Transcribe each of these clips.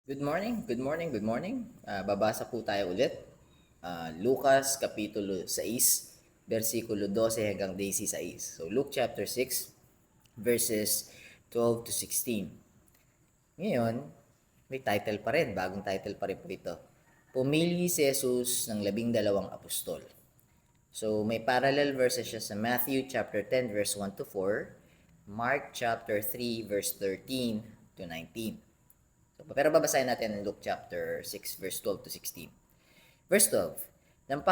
Good morning, good morning, good morning. Babasa po tayo ulit. Lucas Kapitulo 6, versikulo 12 hanggang 16. So Luke chapter 6, verses 12 to 16. Ngayon, may title pa rin, bagong title pa rin po ito. Pumili si Jesus ng 12 apostol. So may parallel verses siya sa Matthew chapter 10 verse 1 to 4, Mark chapter 3 verse 13 to 19. Pero babasahin natin ang Luke chapter 6 verse 12 to 16. Verse 12. Nang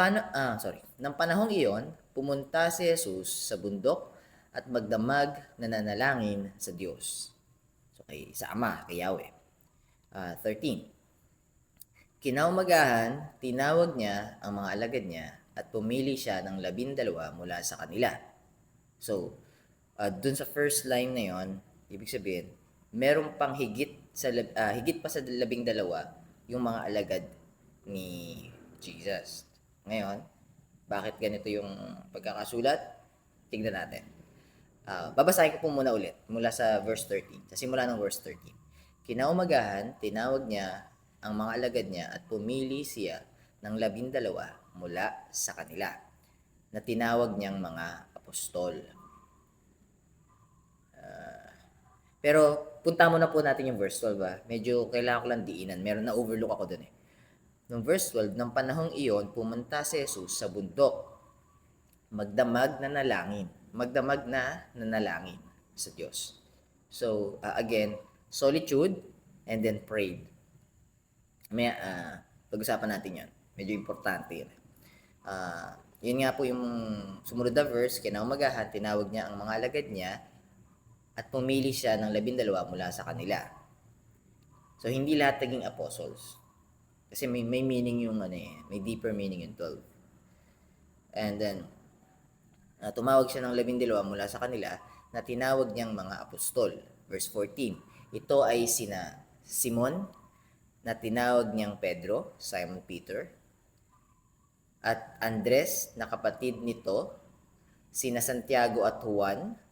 panahong iyon, pumunta si Jesus sa bundok at magdamag na nanalangin sa Diyos. So sa Ama, kay Yahweh. 13. Kinaumagahan, tinawag niya ang mga alagad niya at pumili siya ng 12 mula sa kanila. So, dun sa first line na yon, ibig sabihin, meron pang higit pa sa 12 yung mga alagad ni Jesus. Ngayon, bakit ganito yung pagkakasulat? Tignan natin. Babasahin ko po muna ulit mula sa verse 13. Sa simula ng verse 13. Kinaumagahan, tinawag niya ang mga alagad niya at pumili siya ng 12 mula sa kanila na tinawag niyang mga apostol. Pero punta muna po natin yung verse 12 . Medyo kailangan ko lang diinan. Meron na overlook ako dun eh. Noong verse 12, ng panahong iyon, pumunta si Jesus sa bundok. Magdamag na nalangin. Magdamag na nanalangin sa Diyos. So, again, solitude and then prayed. May, pag-usapan natin yan. Medyo importante yun. Yun nga po yung sumunod na verse, kinaumagahan, tinawag niya ang mga alagad niya at pumili siya ng 12 mula sa kanila. So, hindi lahat naging apostles. Kasi may meaning yung may deeper meaning yung 12. And then, tumawag siya ng 12 mula sa kanila na tinawag niyang mga apostol. Verse 14. Ito ay sina Simon, na tinawag niyang Pedro, Simon Peter, at Andres, na kapatid nito, sina Santiago at Juan.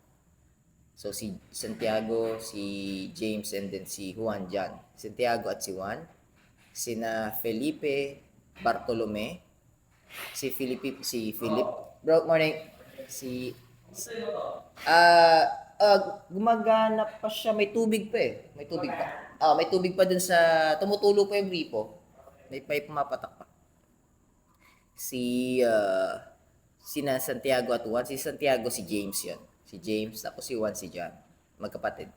So si Santiago, si James, and then si Juan, John. Santiago at si Juan. Sina Felipe, Bartolome, si Philip. Bro, morning. Gumagana pa siya, may tubig pa eh. May tubig pa. May tubig pa dun sa, tumutulo pa yung gripo. May pipe pumapatak pa. Sina Santiago at Juan. Si Santiago, si James yon. Si James, tapos si Juan, si John. Magkapatid.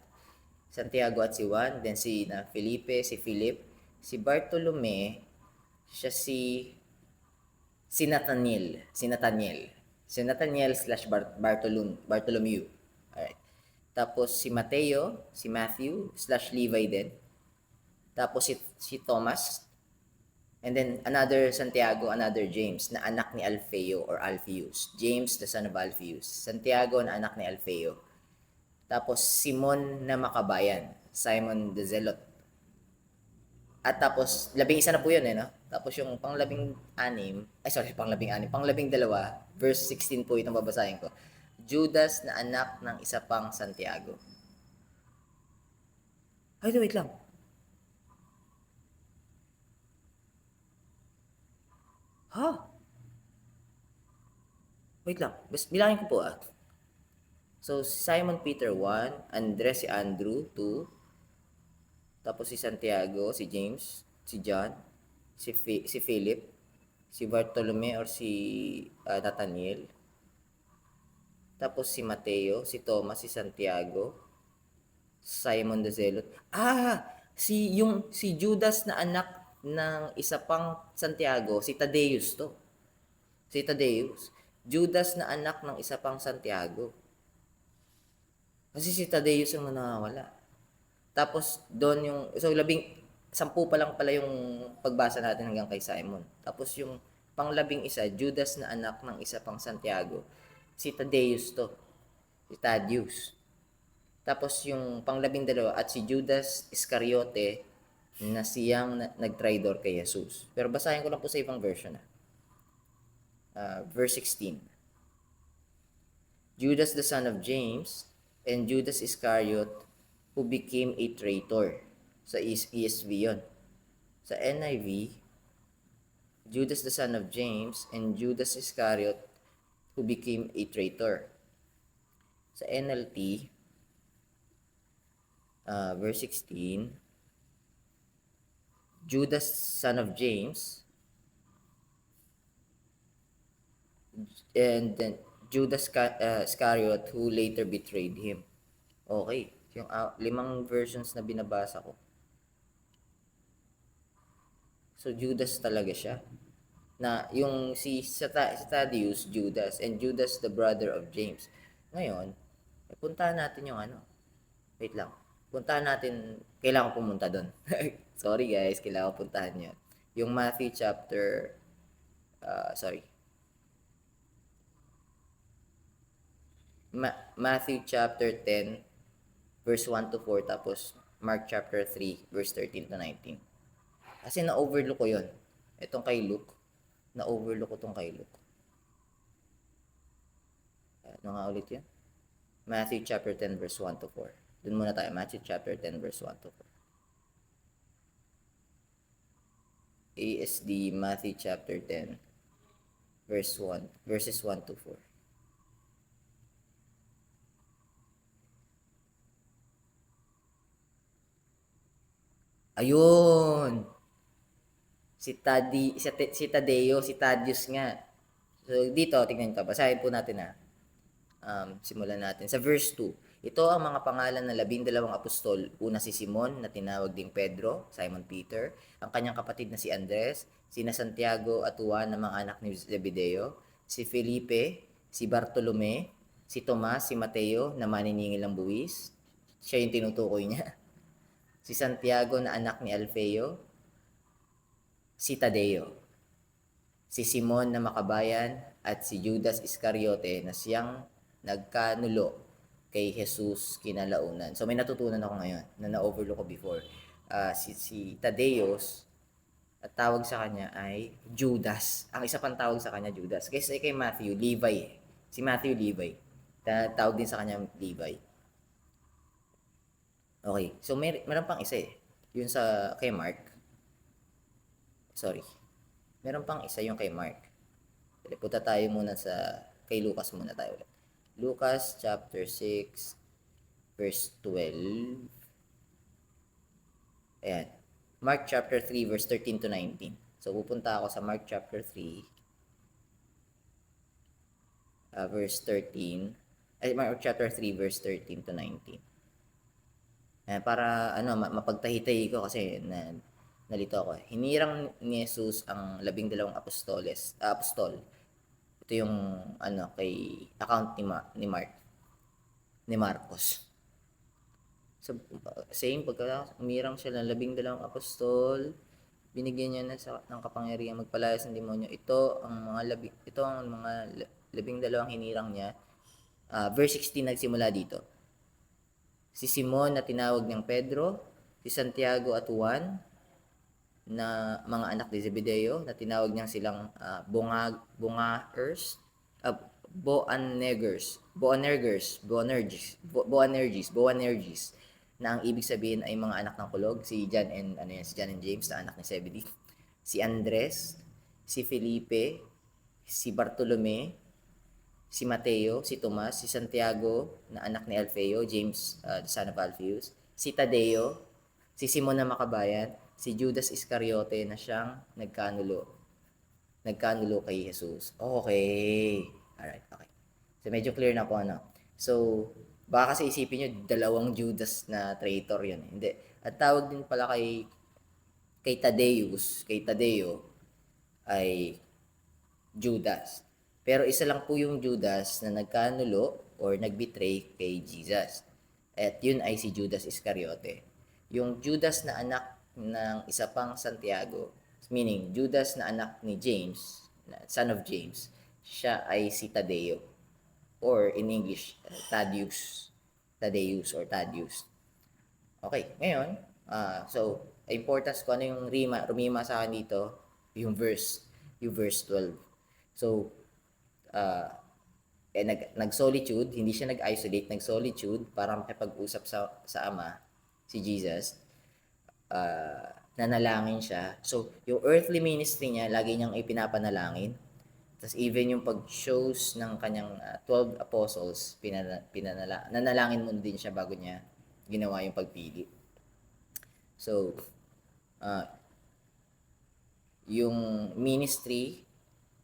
Santiago at si Juan. Then Felipe, si Philip. Si Bartolome, siya si Nathaniel. Si Nathaniel slash Bartholomew. Alright. Tapos si Mateo, si Matthew slash Levi din. Tapos si Thomas. And then another Santiago, another James na anak ni Alfeo or Alphaeus. James, the son of Alphaeus. Santiago na anak ni Alfeo. Tapos Simon na Makabayan. Simon the Zealot. At tapos, 11 na po yun no? Tapos yung pang-12, verse 16 po itong babasahin ko. Judas na anak ng isa pang Santiago. Ay, wait lang. Wait lang. Bilangin ko po So, Simon Peter 1, Andres si Andrew 2, tapos si Santiago, si James, si John, si Philip, si Bartolome or si Nathaniel, tapos si Mateo, si Thomas, si Santiago, Simon the Zealot. Si Judas na anak ng isa pang Santiago, si Tadeus to. Si Tadeus. Judas na anak ng isa pang Santiago. Kasi si Tadeus yung nawawala. Tapos doon so 10 pa lang pala yung pagbasa natin hanggang kay Simon. Tapos yung pang-11, Judas na anak ng isa pang Santiago, si Tadeus to. Si Thaddeus. Tapos yung pang-12 at si Judas Iscariote na siyang nag-tridor kay Jesus. Pero basahin ko lang po sa ibang version verse 16. Judas the son of James and Judas Iscariot who became a traitor. Sa ESV yun. Sa NIV, Judas the son of James and Judas Iscariot who became a traitor. Sa NLT, verse 16, Judas son of James and then Judas Iscariot who later betrayed him. Okay, yung 5 versions na binabasa ko. So Judas talaga siya. Na yung si Thaddeus, Judas, and Judas the brother of James. Ngayon, puntahan natin yung ano. Wait lang. Puntahan natin, kailangan pumunta doon. Sorry guys, kailangan puntahan yun. Yung Matthew chapter, sorry. Matthew chapter 10, verse 1 to 4, tapos Mark chapter 3, verse 13 to 19. Kasi na-overlook ko yun. Itong kay Luke, na-overlook ko itong kay Luke. Ano nga ulit yun? Matthew chapter 10, verse 1 to 4. Doon muna tayo. Matthew chapter 10, verse 1 to 4. ASD, Matthew chapter 10, verses 1 to 4. Ayun! Si Tadeo, si Thaddeus nga. So, dito, tingnan nyo. Basahin po natin na. Simulan natin. Sa verse 2, ito ang mga pangalan ng 12 apostol. Una si Simon, na tinawag ding Pedro, Simon Peter, ang kanyang kapatid na si Andres, sina Santiago at Juan na mga anak ni Zebedeo, si Felipe, si Bartolome, si Tomas, si Mateo na maniningil ng buwis, siya yung tinutukoy niya, si Santiago na anak ni Alfeo, si Tadeo, si Simon na makabayan, at si Judas Iscariote na siyang nagkanulo kay Jesus kinalaunan. So may natutunan ako ngayon na na-overlook ko before. Si Tadeos, at tawag sa kanya ay Judas. Ang isa pang tawag sa kanya Judas. Kasi kay Matthew, Levi. Si Matthew, Levi. Tawag din sa kanya Levi. Okay. So meron pang isa eh. Yun sa kay Mark. Sorry. Meron pang isa yung kay Mark. Punta tayo muna sa kay Lucas muna tayo ulit. Lucas chapter 6 verse 12. Ayan. Mark chapter 3 verse 13 to 19. So pupunta ako sa Mark chapter 3 verse 13. Mark chapter 3 verse 13 to 19. Para mapagtahi-tahi ko kasi nalito ako. Hinirang ni Jesus ang 12 apostol. Ito yung kay account ni Marcos. So, same, pagka umirang siya ng 12 apostol, binigyan niya ng kapangyarihan magpalayas ng demonyo. Ito ang mga 12 hinirang niya. Verse 16 nagsimula dito. Si Simon na tinawag niyang Pedro, si Santiago at Juan na mga anak ni Zebedeo na tinawag niyang silang Boanerges na ang ibig sabihin ay mga anak ng kulog, si John and James na anak ni Zebedee, si Andres, si Felipe, si Bartolome, si Mateo, si Tomas, si Santiago na anak ni Alfeo, James the son of Alphaeus, si Tadeo, si Simon na makabayan, si Judas Iscariote na siyang nagkanulo kay Jesus. Okay. Alright, okay. So medyo clear na po So, baka kasi isipin nyo, 2 Judas na traitor yun. Hindi. At tawag din pala kay Tadeo ay Judas. Pero isa lang po yung Judas na nagkanulo or nagbetray kay Jesus. At yun ay si Judas Iscariote. Yung Judas na anak ng isa pang Santiago, meaning Judas na anak ni James, son of James, siya ay si Tadeo. Or in English, Thaddeus. Okay, ngayon, so, importance ko ano yung rumima sa akin dito, yung verse 12. So, nag-solitude, hindi siya nag-isolate, nag-solitude para makipag-usap sa Ama, si Jesus. nanalangin siya. So, yung earthly ministry niya, lagi niyang ipinapanalangin. Tapos even yung pag-shows ng kanyang 12 apostles, nanalangin mo din siya bago niya ginawa yung pagpili. So, uh, yung ministry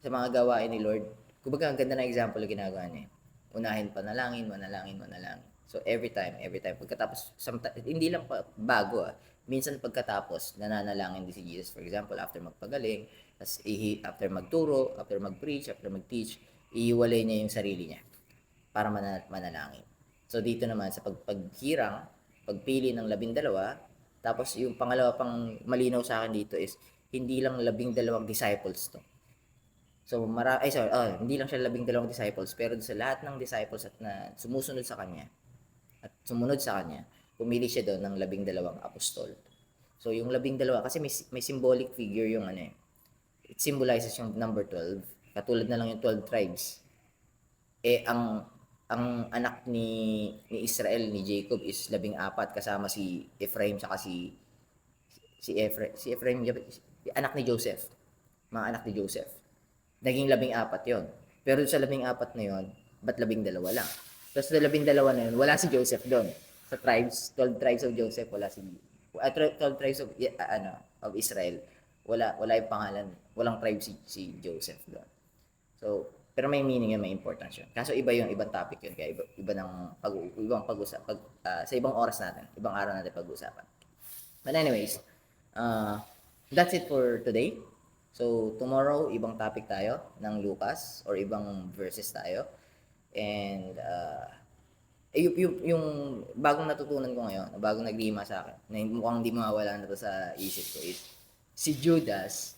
sa mga gawain ni Lord, kumbaga ang ganda na example na ginagawa niya. Unahin panalangin, manalangin, manalangin. So every time, pagkatapos, hindi lang bago minsan pagkatapos, nananalangin din si Jesus. For example, after magpagaling, after magturo, after mag-preach, after mag-teach, iiwalay niya yung sarili niya para manalangin. So dito naman sa pagpirang, pagpili ng 12, tapos yung pangalawa pang malinaw sa akin dito is hindi lang 12 disciples to. So, hindi lang siya 12 disciples, pero sa lahat ng disciples at na sumusunod sa kanya at sumunod sa kanya, pumili siya doon ng 12 apostol. So, yung 12, kasi may symbolic figure yung ano eh. It symbolizes yung number 12. Katulad na lang yung 12 tribes. Ang anak ni Israel, ni Jacob is 14 kasama si Ephraim saka si Ephraim, anak ni Joseph. Mga anak ni Joseph. Naging 14 yon. Pero sa 14 na yon, ba't 12 lang? Tapos sa 12 na yun, wala si Joseph doon. Sa tribes, 12 tribes of Joseph, wala si 12 tribes of Israel. Wala yung pangalan, walang tribe si Joseph doon. So, pero may meaning yun, may importance yun. Kaso iba yung ibang topic yun, kaya iba ng ibang pag-usap, sa ibang oras natin, ibang araw natin pag-usapan. But anyways, that's it for today. So, tomorrow, ibang topic tayo ng Lucas or ibang verses tayo. And, yung bagong natutunan ko ngayon, bagong naglima sa akin, na mukhang hindi mawawala na to sa isip ko is, si Judas,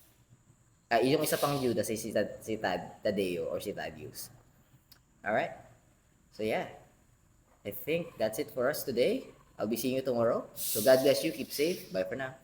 yung isa pang Judas ay si Tadeo or si Thaddeus. Alright? So, yeah. I think that's it for us today. I'll be seeing you tomorrow. So, God bless you. Keep safe. Bye for now.